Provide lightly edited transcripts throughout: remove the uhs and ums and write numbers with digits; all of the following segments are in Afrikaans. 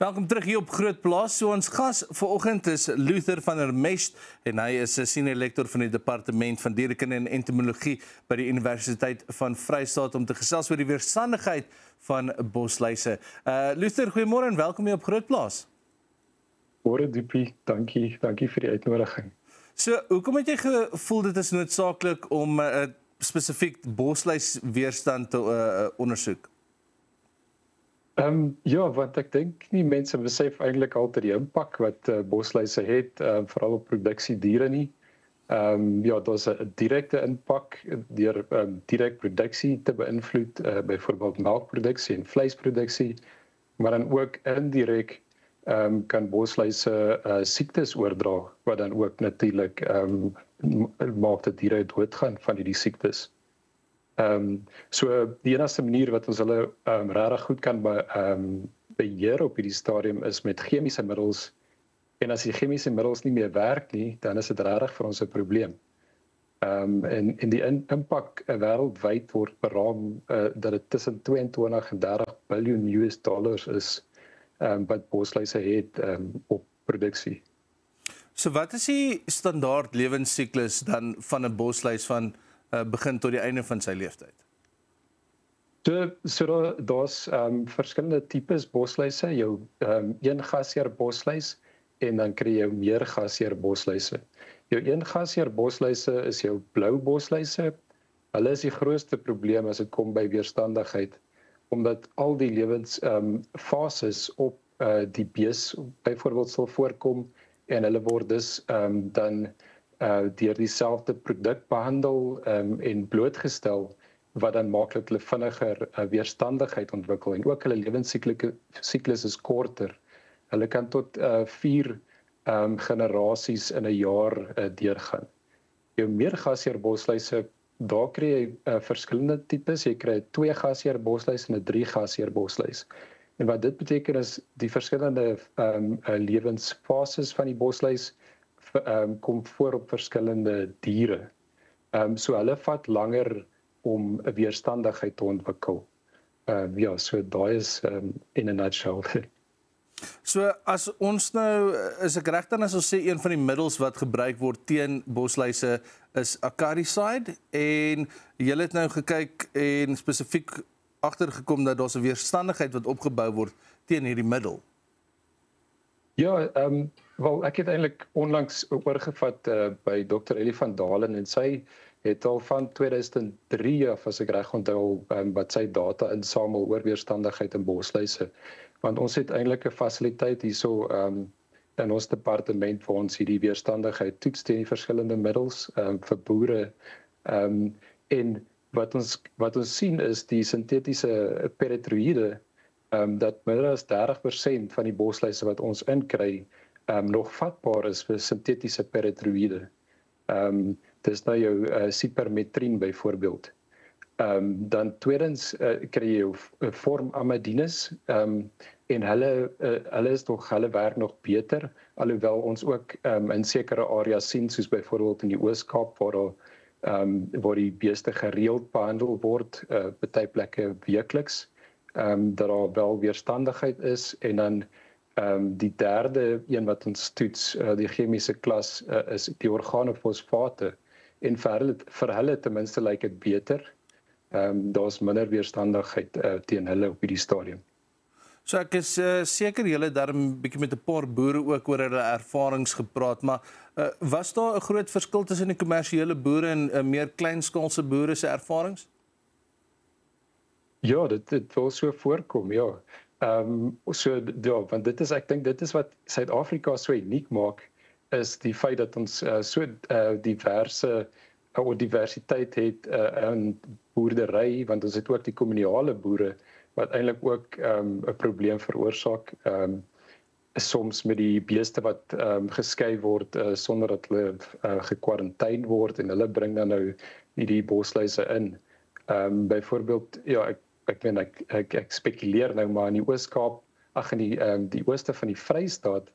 Welkom terug hier op Groot Plaas. So ons gas vanoggend is Luther van der Mest en hy is 'n senior lektor van die departement van dierekunde en entomologie by die Universiteit van Vrystaat om te gesels oor die weerstandigheid van bosluise. Luther, goeiemôre en welkom hier op Groot Plaas. Môre Diepie, dankie vir die uitnodiging. So, hoekom het jy gevoel dit is noodsaaklik om spesifiek bosluisweerstand te ondersoek? Ja, want ek dink nie mense besef eintlik altyd die impak wat bosluise het, veral op produksiediere nie. Ja, daar's 'n direkte impak deur direk produksie te beïnvloed, byvoorbeeld melkproduksie en vleisproduksie, maar dan ook indirek kan bosluise siektes oordra, wat dan ook natuurlik maak dat diere doodgaan van hierdie siektes. So die enigste manier wat ons hulle regtig goed kan beheer op hierdie stadium is met chemiese middels. En as die chemiese middels nie meer werk nie, dan is dit regtig vir ons 'n probleem. En die impak wêreldwyd word beraam dat dit tussen 22 en 30 biljoen US$ is wat bosluise het op produksie. So wat is die standaard lewensiklus dan van 'n bosluis van begin tot die einde van sy lewensyd? So daar's verskillende tipes bosluise, jou een gasheer bosluis en dan kry jy meer gasheer bosluise. Jou een gasheer bosluise is jou blou bosluise. Hulle is die grootste probleem as dit kom by weerstandigheid, omdat al die lewensfases op die bees byvoorbeeld sal voorkom en hulle word dus dan deur dieselfde produk behandel en blootgestel, wat dan maklik hulle vinniger weerstandigheid ontwikkel en ook hulle lewensiklus is korter. Hulle kan tot 4 generasies in 'n jaar deurgaan. Jou meer gasheer bosluise, daar kry jy verskillende tipes. Jy kry 2 gasheer bosluise en 'n 3 gasheer bosluis. En wat dit beteken is die verskillende lewensfases van die bosluis kom voor op verskillende diere. So hulle vat langer om 'n weerstandigheid te ontwikkel. Ja, so daai is in a nutshell. So as ons nou, is ek reg dan as ons sê een van die middels wat gebruik word teen bosluise is acaricide, en julle het nou gekyk en spesifiek agtergekom dat daar's 'n weerstandigheid wat opgebou word teen hierdie middel. Ja, wel ek het eintlik onlangs oorgevat by Dr. Ellie van Dalen en sy het al van 2003 af, as ek reg onthou, wat sy data insamel oor weerstandigheid in bosluise. Want ons het eintlik 'n fasiliteit hierso in ons departement waar ons hierdie weerstandigheid toets teen die verskillende middels vir boere. En wat ons sien is die sintetiese peritroïde, dat minder as 30% van die bosluise wat ons inkry nog vatbaar is vir sintetiese peritroïde. Dis nou jou sipermetrien byvoorbeeld. Dan tweedens kry jy jou formamadines en hulle werk nog beter, alhoewel ons ook in sekere areas sien, soos byvoorbeeld in die Oos-Kaap waar die beeste gereeld behandel word, party plekke weekliks, dat daar wel weerstandigheid is. En dan die derde een wat ons toets, die chemiese klas, is die organofosfate. En vir hulle ten minste lyk dit beter. Daar's minder weerstandigheid teen hulle op hierdie stadium. So ek is seker julle het daar 'n bietjie met 'n paar boere ook oor hulle ervarings gepraat, maar was daar 'n groot verskil tussen die kommersiële boere en meer kleinskaalse boere se ervarings? Ja, dit wil so voorkom, ja. Want ek dink dit is wat Suid-Afrika so uniek maak, is die feit dat ons so diversiteit het in boerdery, want ons het ook die kommunale boere, wat eintlik ook 'n probleem veroorsaak, soms met die beeste wat geskei word sonder dat hulle gekwarantyne word, en hulle bring dan nou die bosluise in. Byvoorbeeld, ja, ek spekuleer nou, maar in die Oos-Kaap, in die ooste van die Vrystaat,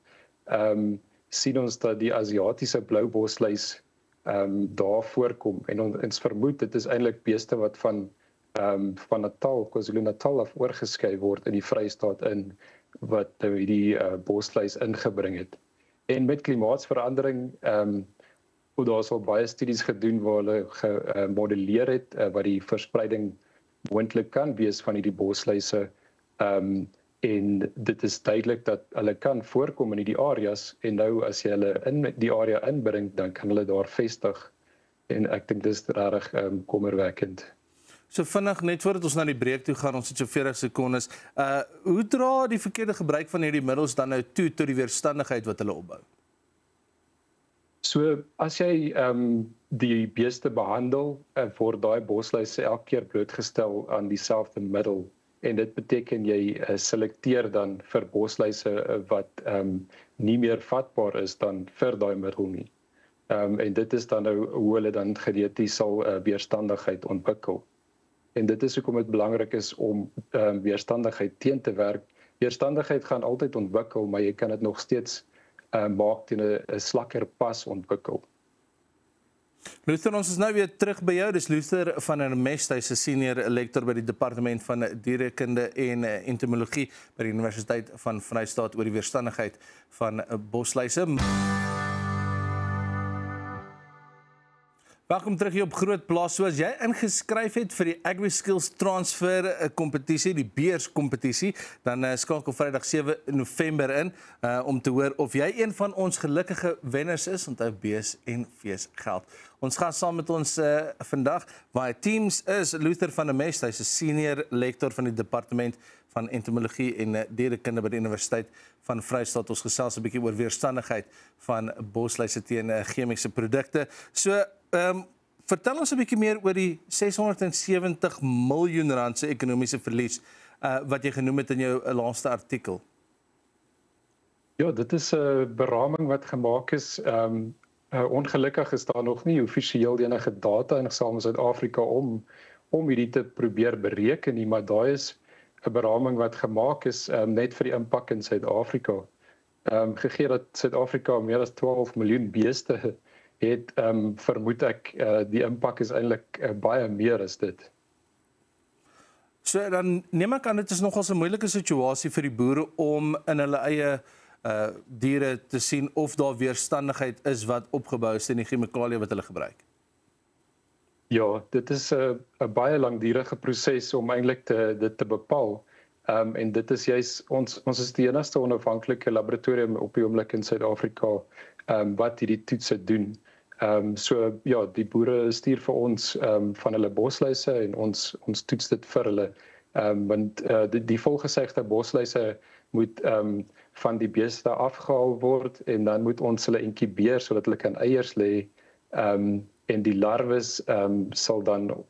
sien ons dat die Asiatiese blou bosluis daar voorkom, en ons vermoed dit is eintlik beeste wat van Natal, KwaZulu-Natal af oorgeskei word in die Vrystaat in, wat hierdie bosluis ingebring het. En met klimaatsverandering, daar al baie studies gedoen waar hulle gemodelleer het wat die verspreiding moontlik kan wees van hierdie bosluise. En dit is duidelik dat hulle kan voorkom in hierdie areas en nou as jy hulle in die area inbring, dan kan hulle daar vestig. En ek dink dis regtig kommerwekkend. So vinnig, net voordat ons na die breek toe gaan, ons het so 40 sekondes. Hoe dra die verkeerde gebruik van hierdie middels dan nou toe tot die weerstandigheid wat hulle opbou? So as jy die beeste behandel, word daai bosluise elke keer blootgestel aan dieselfde middel. En dit beteken jy selekteer dan vir bosluise wat nie meer vatbaar is dan vir daai middel nie. En dit is dan nou hoe hulle dan geneties sal weerstandigheid ontwikkel. En dit is hoekom dit belangrik is om weerstandigheid teen te werk. Weerstandigheid gaan altyd ontwikkel, maar jy kan dit nog steeds maak teen 'n slakker pas ontwikkel. Luther, ons is nou weer terug by jou. Dis Luther van der Mest, hy's 'n senior lektor by die departement van dierekunde en entomologie by die Universiteit van Vrystaat oor die weerstandigheid van bosluise. Welkom terug hier op Groot Plaas. So as jy ingeskryf het vir die AgriSkills Transfer kompetisie, die beerskompetisie, dan skakel Vrydag 7 November in om te hoor of jy een van ons gelukkige wenners is. Onthou bees en fees geld. Ons gaan saam met ons vandag, waar teams is Luther van der Mest, hy's 'n senior lektor van die departement van entomologie en dierekunde by die Universiteit van Vrystaat. Ons gesels 'n bietjie oor weerstandigheid van bosluise teen chemiese produkte. So vertel ons 'n bietjie meer oor die 670 miljoen rand se ekonomiese verlies wat jy genoem het in jou laaste artikel. Ja, dit is 'n beraming wat gemaak is. Ongelukkig is daar nog nie offisieel enige data ingesaam in Suid-Afrika om hierdie te probeer bereken nie, maar daar is 'n beraming wat gemaak is net vir die impak in Suid-Afrika. Gegee dat Suid-Afrika meer as 12 miljoen beeste het, vermoed ek die impak is eintlik baie meer as dit. So dan neem ek aan dit is nogals 'n moeilike situasie vir die boere om in hulle eie diere te sien of daar weerstandigheid is wat opgebou is in die chemikalieë wat hulle gebruik. Ja, dit is 'n baie langdurige proses om eintlik dit te bepaal. En dit is juis ons is die enigste onafhanklike laboratorium op die oomblik in Suid-Afrika wat hierdie toetse doen. So ja, die boere stuur vir ons van hulle bosluise en ons toets dit vir hulle. Want die volgesegde bosluise moet van die beeste afgehaal word en dan moet ons hulle inkubeer sodat hulle kan eiers lê. En die larwes sal dan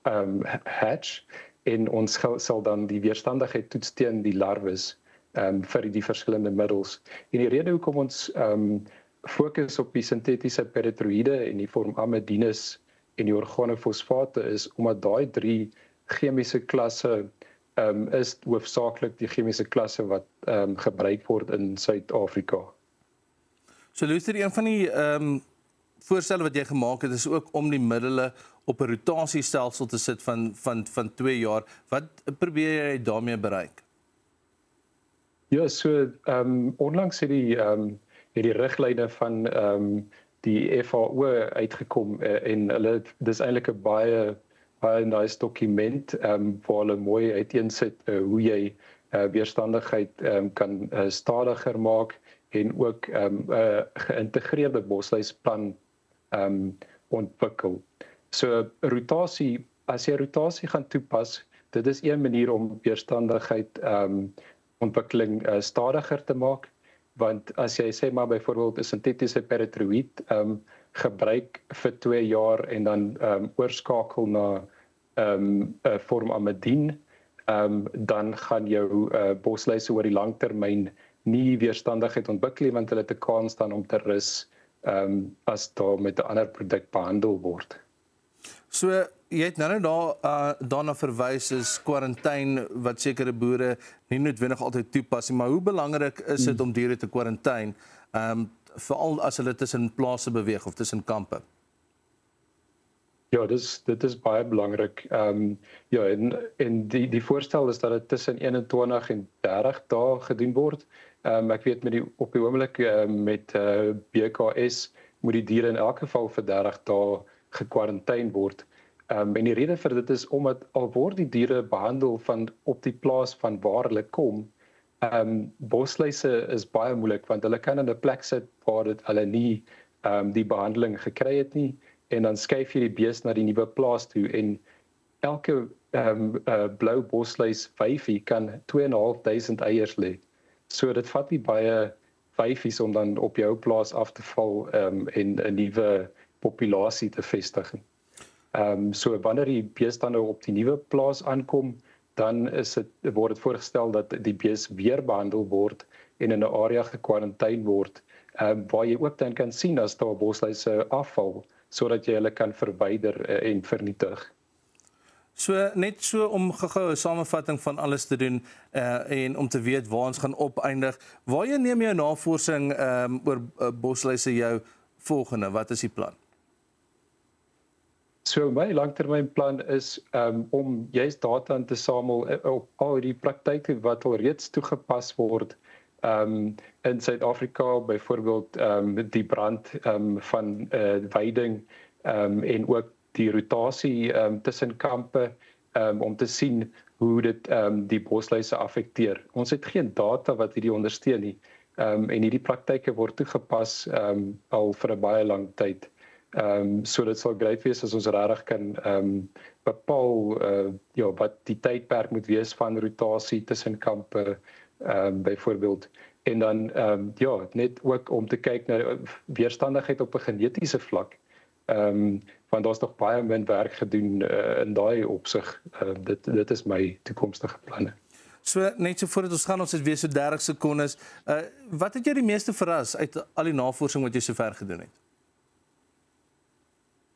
hatch en ons sal dan die weerstandigheid toets teen die larwes vir die verskillende middels. En die rede hoekom ons fokus op die sintetiese peritroïde en die formamidines en die organofosfate is omdat daai 3 chemiese klasse is hoofsaaklik die chemiese klasse wat gebruik word in Suid-Afrika. So Luther, een van die voorstelle wat jy gemaak het is ook om die middele op 'n rotasiestelsel te sit van 2 jaar. Wat probeer jy daarmee bereik? Ja, so onlangs het die riglyne van die FAO uitgekom en hulle dis eintlik 'n baie nice dokument waar hulle mooi uiteensit hoe jy weerstandigheid kan stadiger maak en ook 'n geïntegreerde bosluisplan ontwikkel. So rotasie, as jy rotasie gaan toepas, dit is een manier om weerstandigheid ontwikkeling stadiger te maak, want as jy sê maar byvoorbeeld 'n sintetiese peritroïd gebruik vir 2 jaar en dan oorskakel na 'n formamidien, dan gaan jou bosluise oor die langtermyn nie weerstandigheid ontwikkel nie, want hulle het 'n kans dan om te rus as daar met 'n ander produk behandel word. So jy het nou daarna verwys is kwarantyne wat sekere boere nie noodwendig altyd toepas nie, maar hoe belangrik is dit om diere te kwarantyne, veral as hulle tussen plase beweeg of tussen kampe? Ja, dit is baie belangrik. Ja, en die voorstel is dat dit tussen 21 en 30 dae gedoen word. Ek weet op die oomblik met BKS moet die diere in elk geval vir 30 dae gekwarantyne word. En die rede vir dit is omdat al word die diere behandel van op die plaas van waar hulle kom, bosluise is baie moeilik want hulle kan in 'n plek sit waar hulle nie die behandeling gekry het nie, en dan skuif jy die bees na die nuwe plaas toe en elke blou bosluis wyfie kan 2.500 eiers lê. So dit vat nie baie wyfies om dan op jou plaas af te val en 'n nuwe populasie te vestig. So wanneer die bees dan nou op die nuwe plaas aankom, dan word dit voorgestel dat die bees weer behandel word en in 'n area gekwarantyne word, waar jy ook dan kan sien as daar bosluise afval, sodat jy hulle kan verwyder en vernietig. So net so om gou 'n samevatting van alles te doen en om te weet waar ons gaan opeindig. Waar neem jou navorsing oor bosluise jou volgende? Wat is die plan? So my langtermynplan is om juist data in te samel op al die praktyke wat al reeds toegepas word in Suid-Afrika, byvoorbeeld die brand van weiding en ook die rotasie tussen kampe om te sien hoe dit die bosluise affekteer. Ons het geen data wat hierdie ondersteun nie en hierdie praktyke word toegepas al vir 'n baie lang tyd. So dit sal great wees as ons regtig kan bepaal wat die tydperk moet wees van rotasie tussen kampe byvoorbeeld. En dan net ook om te kyk na weerstandigheid op 'n genetiese vlak. Want daar's nog baie min werk gedoen in daai opsig. Dit is my toekomstige planne. So net so voordat ons gaan, ons het weer so 30 sekondes. Wat het jou die meeste verras uit al die navorsing wat jy sover gedoen het?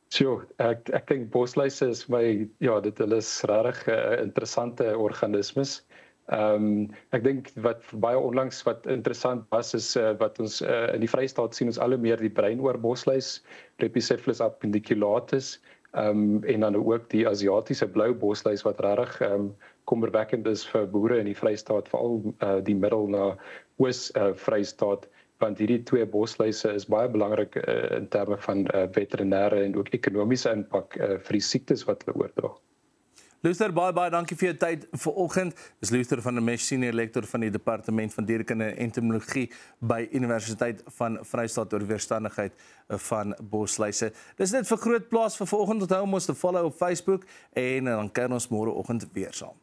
So, ek dink bosluise is my, hulle is regtig interessante organismes. Ek dink wat baie onlangs wat interessant was is wat ons in die Vrystaat sien ons al hoe meer die breinoor bosluis, Rhipicephalus appendiculatus, en dan ook die Asiatiese blou bosluis wat regtig kommerwekkend is vir boere in die Vrystaat, veral die middel na oos Vrystaat, want hierdie twee bosluise is baie belangrik in terme van veterinêre en ook ekonomiese impak vir die siektes wat hulle oordra. Luther, baie dankie vir jou tyd vanoggend. Dis Luther van der Mesch, senior lektor van die departement van dierkunde en entomologie by Universiteit van Vrystaat oor weerstandigheid van bosluise. Dis dit vir Groot Plaas vir vanoggend. Onthou om ons te follow op Facebook en dan kuier ons môreoggend weer saam.